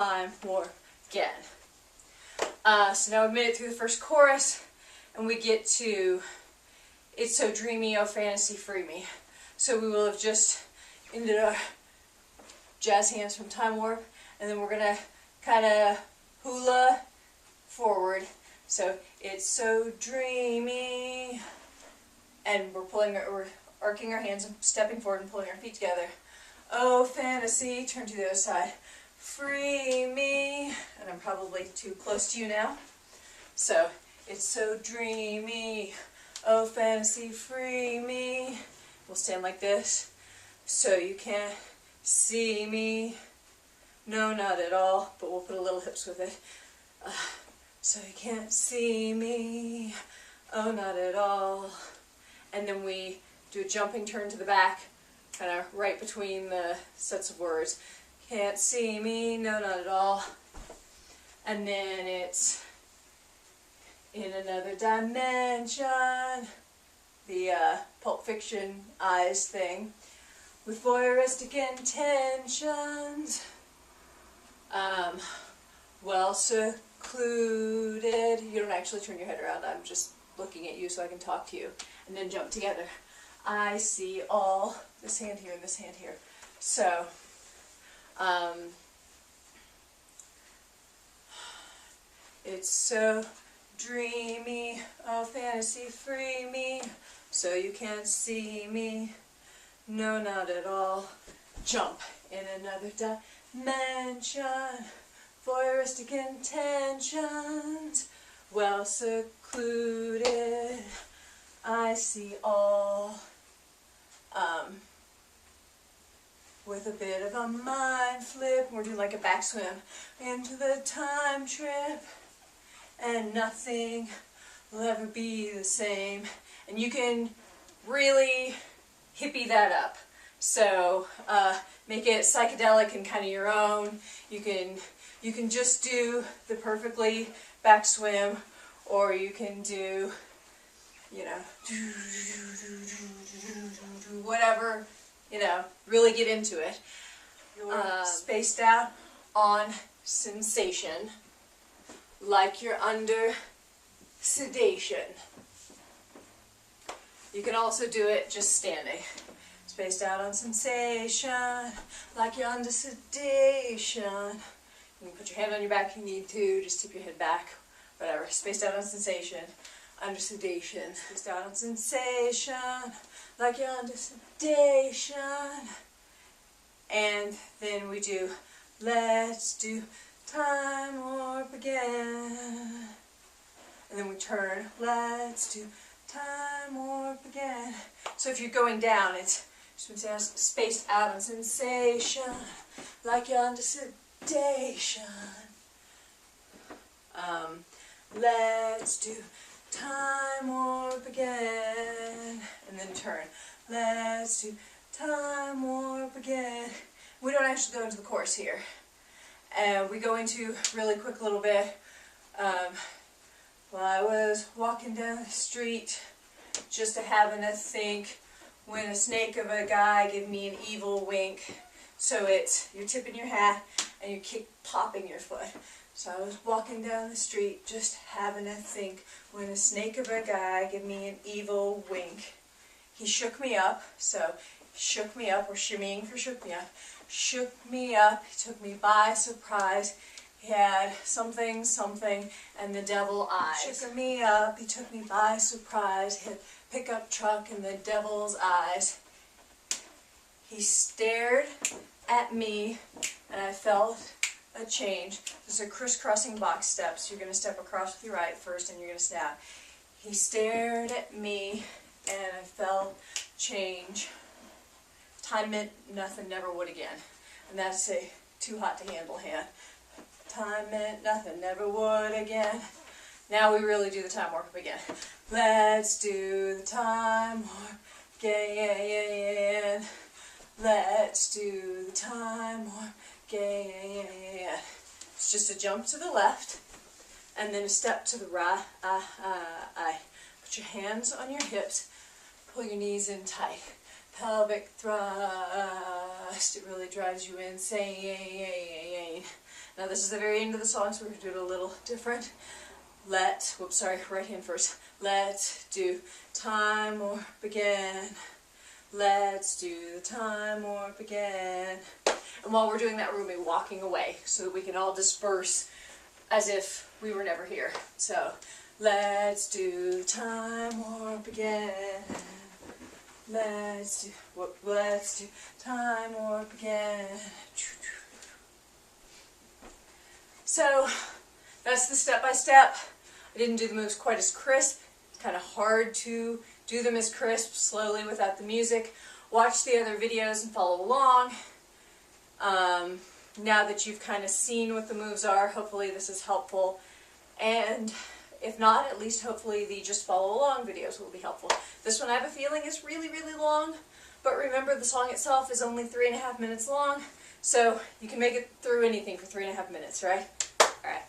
time more again. So now we've made it through the first chorus, and we get to It's So Dreamy, Oh Fantasy Free Me. So we will have just ended our jazz hands from Time Warp, and then we're going to kind of hula forward. So it's so dreamy, and we're arcing our hands and stepping forward and pulling our feet together. Oh fantasy, turn to the other side. Free me, and I'm probably too close to you now. So it's so dreamy, oh fantasy, free me. We'll stand like this, so you can't see me. No, not at all, but we'll put a little hips with it. So you can't see me, oh not at all. And then we do a jumping turn to the back, kind of right between the sets of words. Can't see me, no not at all. And then it's in another dimension, the Pulp Fiction eyes thing, with voyeuristic intentions, well secluded. You don't actually turn your head around, I'm just looking at you so I can talk to you. And then jump together. I see all, this hand here and this hand here. So, it's so dreamy, oh fantasy, free me, so you can't see me, no not at all. Jump in another dimension, voyeuristic intentions, well secluded, I see all. With a bit of a mind flip, we're doing like a back swim into the time trip, and nothing will ever be the same. And you can really hippie that up. So make it psychedelic and kind of your own. You can just do the perfectly back swim, or you can do, you know, whatever, you know, really get into it. You're spaced out on sensation, like you're under sedation. You can also do it just standing. Spaced out on sensation, like you're under sedation. You can put your hand on your back if you need to, just tip your head back, whatever. Spaced out on sensation, under sedation. Spaced out on sensation, like you're under sedation. And then we do, let's do time warp again. And then we turn, let's do time warp again. So if you're going down, it's spaced out on sensation, like you're under sedation. Let's do time warp again. And then turn, let's do time warp again. We don't actually go into the chorus here. We go into really quick little bit. Well, I was walking down the street, just having a think, when a snake of a guy gave me an evil wink. So it's, you're tipping your hat and you're popping your foot. So I was walking down the street, just having a think, when a snake of a guy gave me an evil wink. He shook me up, so shook me up, or shimmying for shook me up. Shook me up, he took me by surprise. He had something, and the devil eyes. Shook me up, he took me by surprise. He had a pickup truck and the devil's eyes. He stared at me, and I felt a change. There's a crisscrossing box steps. You're going to step across with your right first, and you're going to snap. He stared at me, and I felt change. Time meant nothing, never would again. And that's a too hot to handle hand. Time meant nothing, never would again. Now we really do the time warp again. Let's do the time warp again. Let's do the time warp again. It's just a jump to the left, and then a step to the right. Put your hands on your hips, pull your knees in tight. Pelvic thrust, it really drives you insane. Now this is the very end of the song, so we're going to do it a little different. Right hand first. Let's do time warp again. Let's do the time warp again. And while we're doing that, we're going to be walking away so that we can all disperse as if we were never here. So, let's do time warp again. Let's do time warp again. So, that's the step-by-step. I didn't do the moves quite as crisp. It's kind of hard to do them as crisp, slowly, without the music. Watch the other videos and follow along. Now that you've kind of seen what the moves are, hopefully this is helpful. And if not, at least hopefully the just follow along videos will be helpful. This one I have a feeling is really, really long. But remember, the song itself is only 3.5 minutes long. So you can make it through anything for 3.5 minutes, right? Alright.